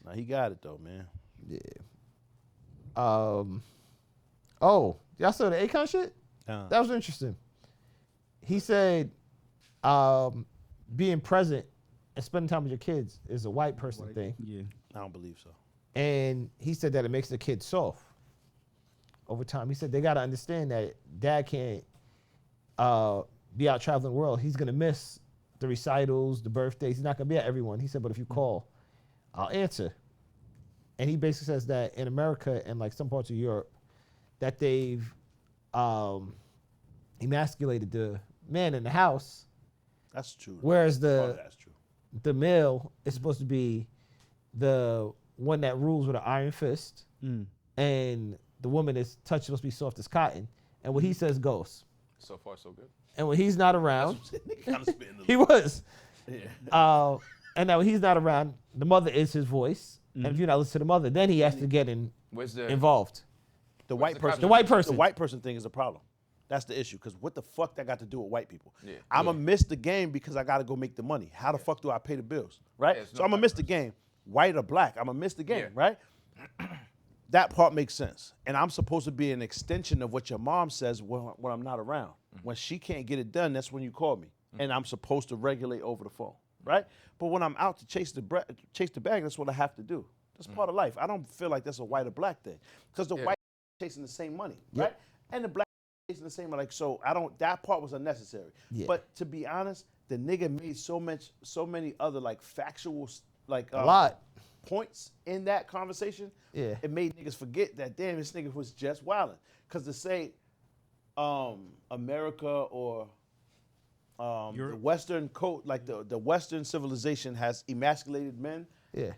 Nah, he got it though, man. Yeah. Oh, y'all saw the Akon shit? That was interesting. He said, being present and spending time with your kids is a white person thing. Yeah. I don't believe so. And he said that it makes the kids soft over time. He said they got to understand that dad can't be out traveling the world. He's going to miss the recitals, the birthdays. He's not going to be at everyone. He said, but if you call, I'll answer. And he basically says that in America and like some parts of Europe, that they've emasculated the man in the house. That's true. Whereas that's true. the male is supposed to be the one that rules with an iron fist, and the woman is supposed to be soft as cotton. And what he says goes. So far, so good. And when he's not around, Kind of spitting he was. Yeah. And now when he's not around, the mother is his voice. And if you're not listening to the mother, then he has to get involved. The white person. The white person. The white person thing is a problem. That's the issue. Because what the fuck that got to do with white people? Yeah. I'm going to miss the game because I got to go make the money. How the fuck do I pay the bills? Right? Yeah, So I'm going to miss the game. White or black, I'm going to miss the game. Right? That part makes sense. And I'm supposed to be an extension of what your mom says when I'm not around. When she can't get it done, that's when you call me. And I'm supposed to regulate over the phone. Right? But when I'm out to chase the bag, that's what I have to do. That's part of life. I don't feel like that's a white or black thing. Because the white chasing the same money, right? And the black chasing the same money. Like, so that part was unnecessary. Yeah. But to be honest, the nigga made so many other like factual like a lot points in that conversation. Yeah. It made niggas forget that damn, this nigga was just wilding. Because to say America or the Western like the Western civilization has emasculated men. Yeah.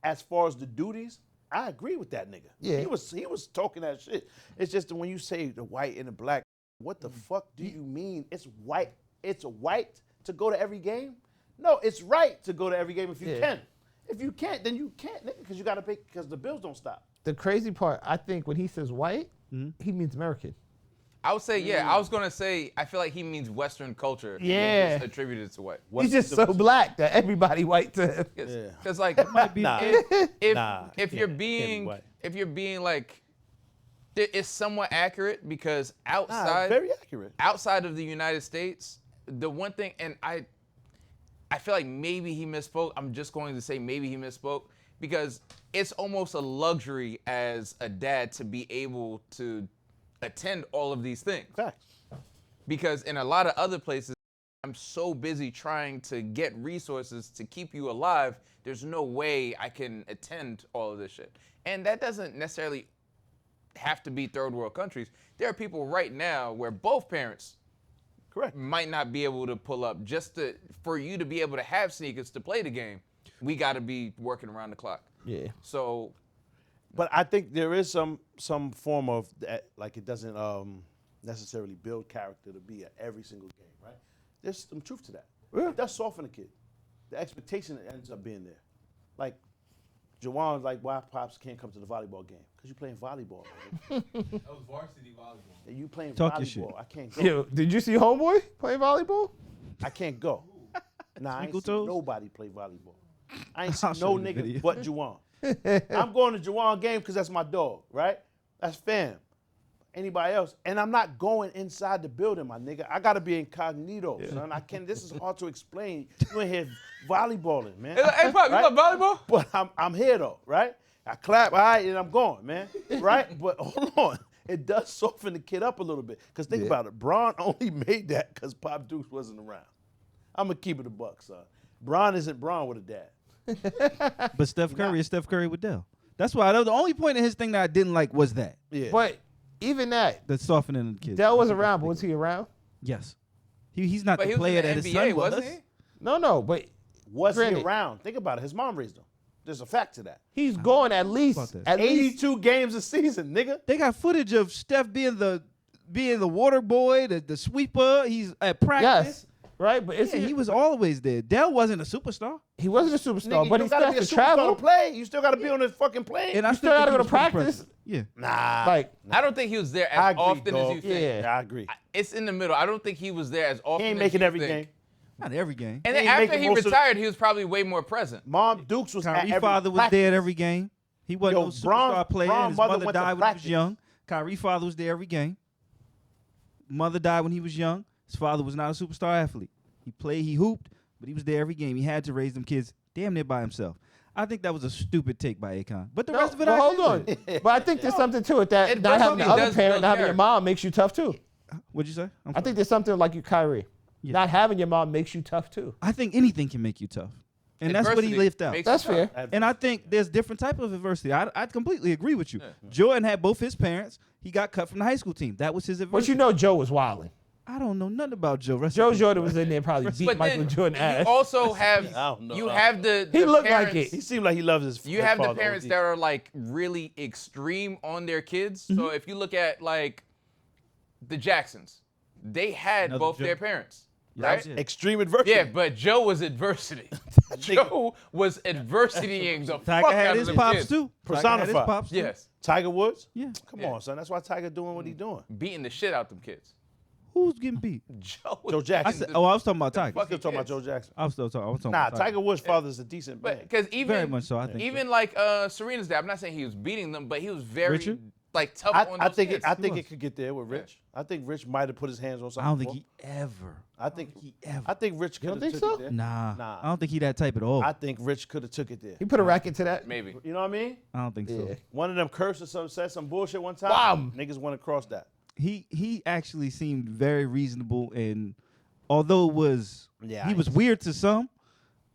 As far as the duties, I agree with that nigga. Yeah. He was talking that shit. It's just that when you say the white and the black, what the fuck do you mean? It's white to go to every game? No, it's right to go to every game if you can. If you can't, then you can't, nigga, because you gotta pay because the bills don't stop. The crazy part, I think when he says white, he means American. I would say, I was gonna say, I feel like he means Western culture. Yeah. Just attributed to white. He's just so black that everybody white to him. Because like, if you're being like, it's somewhat accurate because very accurate. Outside of the United States, the one thing, and I feel like maybe he misspoke. I'm just going to say maybe he misspoke because it's almost a luxury as a dad to be able to attend all of these things. Facts. Because in a lot of other places, I'm so busy trying to get resources to keep you alive, there's no way I can attend all of this shit. And that doesn't necessarily have to be third world countries. There are people right now where both parents might not be able to pull up for you to be able to have sneakers to play the game. We got to be working around the clock. Yeah. So. But I think there is some form of that, like it doesn't necessarily build character to be at every single game, right? There's some truth to that. Yeah. It does soften a kid. The expectation ends up being there. Like, Jawan's like, why Pops can't come to the volleyball game? Because you're playing volleyball. That was varsity volleyball. And you playing Talk volleyball. your shit. I can't go. Yo, did you see Homeboy playing volleyball? I can't go. Nah, I ain't seen toes? nobody play volleyball. I ain't seen no nigga video. but Jawan. I'm going to Jawan game because that's my dog, right? That's fam. Anybody else? And I'm not going inside the building, my nigga. I gotta be incognito, son. I can't. This is hard to explain. You in here volleyballing, man. Hey, Pop, you love volleyball? But I'm here though, right? I clap, all right, and I'm going, man. Right? But hold on. It does soften the kid up a little bit. Because think about it. Bron only made that because Pop Dukes wasn't around. I'm going to keep it a buck, son. Bron isn't Bron with a dad. But Steph Curry is Steph Curry with Dell. That's why the only point in his thing that I didn't like was that. Yeah. But even that. The softening the kids. Dell was around, but was he around? Yes. He's not But the he was player in the that his NBA, son was. wasn't he? No, but Was granted, he around? Think about it. His mom raised him. There's a fact to that. he's going at least 82 games a season, nigga. They got footage of Steph being the water boy, the sweeper. He's at practice. Yes. Right, but He was always there. Dell wasn't a superstar. He wasn't a superstar, Nigga, but you he still gotta still be has a to superstar travel. to play. You still got to be on this fucking plane. And I You still gotta think go he to was pretty practice. present. Yeah. Nah. Like, I don't think he was there I as agree, often dog. as you think. Yeah. I agree. It's in the middle. I don't think he was there as often He ain't as making you every think. game. Not every game. And He then ain't after making he most of the- retired, he was probably way more present. Mom Dukes was at Kyrie's every father was practice. there at every game. He wasn't Yo, no superstar Bron's- player. Bron's And his mother mother went to died when he practice. was young. Kyrie's father was there every game. Mother died when he was young. His father was not a superstar athlete. He played, he hooped, but he was there every game. He had to raise them kids damn near by himself. I think that was a stupid take by Akon. But the rest of it, But I hold agree on. with. But I think there's something to it that It not having the definitely other does parent, build not having your character. mom makes you tough too. What'd you say? I'm I sorry. think there's something like you, Kyrie. Yeah. Not having your mom makes you tough too. I think anything can make you tough. And that's what he Adversity lived out. makes That's you tough. fair. And I think there's different type of adversity. I completely agree with you. Jordan had both his parents. He got cut from the high school team. That was his But adversity. you know Joe was wilding. I don't know nothing about Joe. Rest Joe in peace. Jordan was in there probably beat But Michael then Jordan ass. you also have I don't know. you have the He looked like parents, it. He seemed like he loves his. You have the father parents OD. that are like really extreme on their kids. So if you look at like the Jacksons, they had Another both Joe. their parents, Yeah, right? that's it. extreme adversity. Yeah, but Joe was adversity. Joe was adversitying the Tiger fuck had out of his them pops kids. too. Tiger had his Personified. pops too. Yes, Tiger Woods. Yeah. Come Yeah. on, son. That's why Tiger doing what he doing. beating the shit out them kids. Who's getting beat? Joe, was Joe Jackson. I beating said, the- oh, I was talking about Tiger. fuck- Still talking about kids. Joe Jackson. I was still talking. I was talking Nah, about Tiger Woods' father's a decent man. But because even Very much so, I think even like Serena's dad, I'm not saying he was beating them, but he was very Richard? like tough on I those think kids. I think was. it could get there with Rich. I think Rich might have put his hands on something. I don't think before. he ever. I think he ever. I think Rich You could don't have think took so? it there. Nah, Nah. I don't think he that type at all. I think Rich could have took it there. He put a racket to that. maybe. You know what I mean? I don't think Yeah. so. One of them cursed or something, said some bullshit one time. Bam. Niggas went across that. He actually seemed very reasonable, and although it was Yeah, he I was ain't weird to some,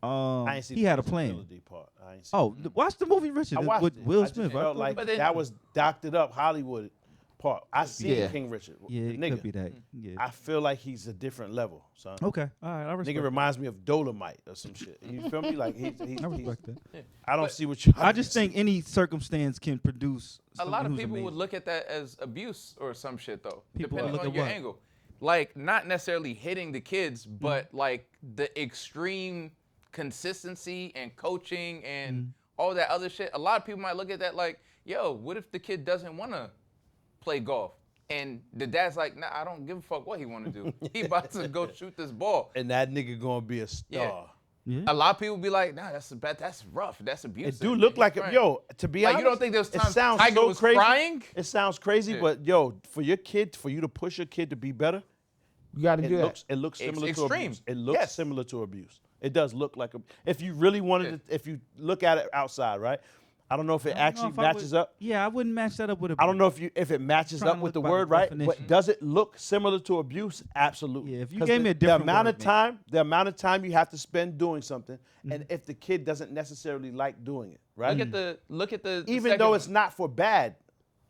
I ain't seen he the had a plan. responsibility part. I ain't seen Oh, watch the movie Richard I watched with it. Will I just Smith. felt like But then- that was doctored up Hollywood part. I seen Yeah. King Richard. Yeah, the it nigga. could be that. Yeah. I feel like he's a different level, son. Okay. All right. I respect. Nigga reminds me of Dolomite or some shit. You feel me? Like he's I respect that. I don't see what you. I just think any circumstance can produce. A lot someone of who's people would amazing. look at that as abuse or some shit though, People depending look on at your what? angle. Like not necessarily hitting the kids, Mm-hmm. but like the extreme consistency and coaching and Mm-hmm. all that other shit. A lot of people might look at that like, yo, what if the kid doesn't want to play golf? And the dad's like, nah, I don't give a fuck what he want to do. He about to go shoot this ball. And that nigga gonna be a star. Yeah. A lot of people be like, nah, that's rough. That's It abusive. do look like Right. it. Yo, to be Like, honest, you don't think there was it times sounds Tiger so was crazy. crying? It sounds crazy, Yeah. but yo, for your kid, for you to push your kid to be better, You got to it do looks that. it looks It's similar to extreme. abuse. It looks Yes. similar to abuse. It does look like a. If you really wanted to, if you look at it outside, right? I don't know if it I don't know actually if I matches would- up. Yeah, I wouldn't match that up with a. I don't know if it matches Trying up to with the look by the word, right? definition. But does it look similar to abuse? Absolutely. Yeah, if you 'Cause gave me a the different amount word, of maybe. time, the amount of time you have to spend doing something, Mm-hmm. and if the kid doesn't necessarily like doing it, right? Look at the Even second though one. it's not for bad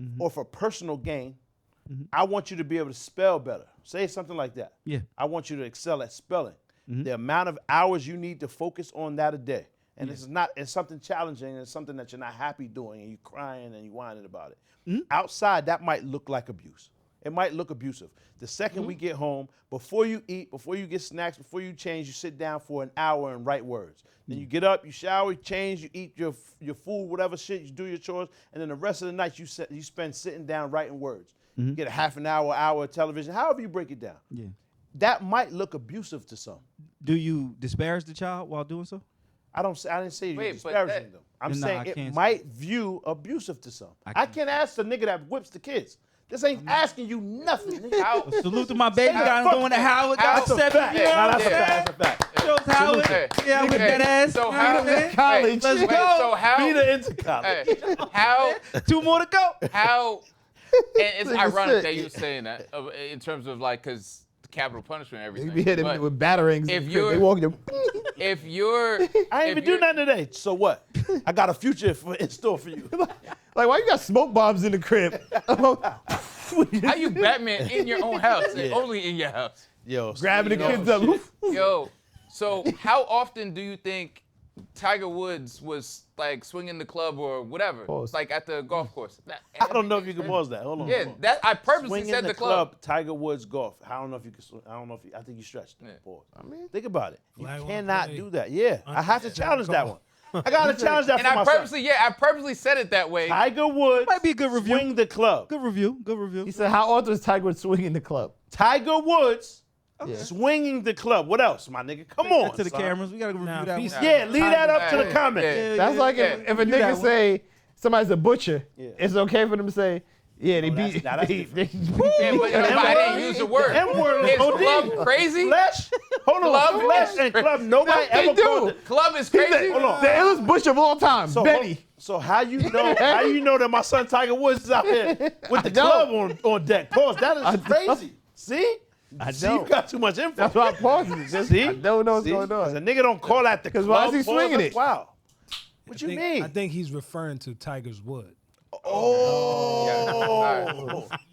Mm-hmm. or for personal gain, I want you to be able to spell better. Say something like that. Yeah. I want you to excel at spelling. Mm-hmm. The amount of hours you need to focus on that a day. And it's something challenging and it's something that you're not happy doing and you're crying and you're whining about it. Mm-hmm. Outside, that might look like abuse. It might look abusive. The second Mm-hmm. we get home, before you eat, before you get snacks, before you change, you sit down for an hour and write words. Then Mm. you get up, you shower, you change, you eat your food, whatever shit, you do your chores, and then the rest of the night you spend sitting down writing words. Mm-hmm. You get a half an hour of television, however you break it down. Yeah. That might look abusive to some. Do you disparage the child while doing so? I didn't say you're Wait, but disparaging that- them. I'm Then, nah, saying I it can't might view abusive to some. I can't ask the nigga that whips the kids. This ain't asking you nothing. Nigga. How, Salute to my baby. Hey, Got him fuck going to that. Howard. How- Got That's a 7 fact. years. Nah, that's a Yeah. fact. That's a fact. Shows Howard. Hey, Yeah, with hey, that ass. so You know how- what I'm saying? College. Let's wait, go. so how? Beat her into college. Hey, how? 2 more to go. How? And it's Nigga ironic sick. that you saying that in terms of like, cause capital punishment and You everything. be hitting But with batterings. if They you're- walk you. if you're, I ain't if even do you're- nothing today. So what? I got a future in store for you. Like, why you got smoke bombs in the crib? How you Batman in your own house and Yeah. only in your house? Yo, Grabbing the you know, kids up. Yo, so how often do you think Tiger Woods was like swinging the club or whatever, Pause. like at the golf course? I don't know if you can pause that. Hold on. Yeah, hold on. that I purposely Swing said in the club. Tiger Woods golf. I don't know if you can swing. I don't know if you, I think you stretched. Yeah. Pause. Think about it. You Flag on cannot play. do that. Yeah, I have to challenge that one. I gotta challenge that And for I myself. purposely said it that way. Tiger Woods Might be a good review. swing the club. Good review. Good review. He said, how often is Tiger Woods swinging the club? Tiger Woods Swinging the club. What else, my nigga? Come on. To the son. cameras. We got to review that one. Yeah, leave that up to the comments. That's like if a nigga say somebody's a butcher, it's okay for them to say, yeah, they beat. that's they Yeah, but I didn't use the word. M-word Is is OD. club crazy? Flesh. Hold on. Club Flesh is and club. Nobody They ever do. called it. Club is He's crazy. Hold on. the illest butcher of all time, Benny. So how you know? How you know that my son Tiger Woods is out here with the club on deck? Pause. That is crazy. See? See, you got too much info. That's why I'm pausing it. See? I don't know what's See? going 'Cause on. a nigga don't call at the club. 'Cause why is he pause, swinging that's it? Wow. What you mean? I think he's referring to Tiger's Wood. Oh,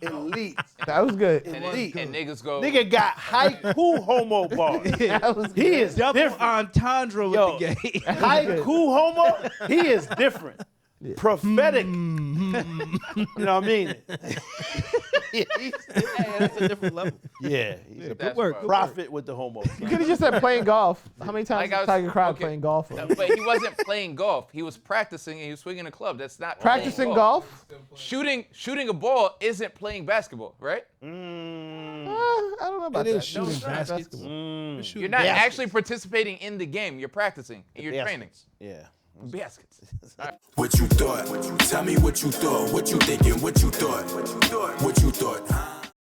elite. That was good. And niggas go. Nigga got haiku homo bars. That was He is Double different. entendre with Yo, the game. haiku homo, he is different. Prophetic. You know what I mean? That's a different level. Yeah, he's a That's work, right. good prophet with the homo. You could have just said playing golf. How many times Like I did was- Tiger cried okay. playing golf? But he wasn't playing golf. He was practicing and he was swinging a club. That's not Practicing playing golf? Shooting a ball isn't playing basketball, right? I don't know about It that. is shooting No, baskets. basketball. It's shooting You're not Baskets. actually participating in the game. You're practicing and you're training. Yeah. Baskets. What you thought? Tell me what you thought. What you thinking? What you thought? What you thought? Huh?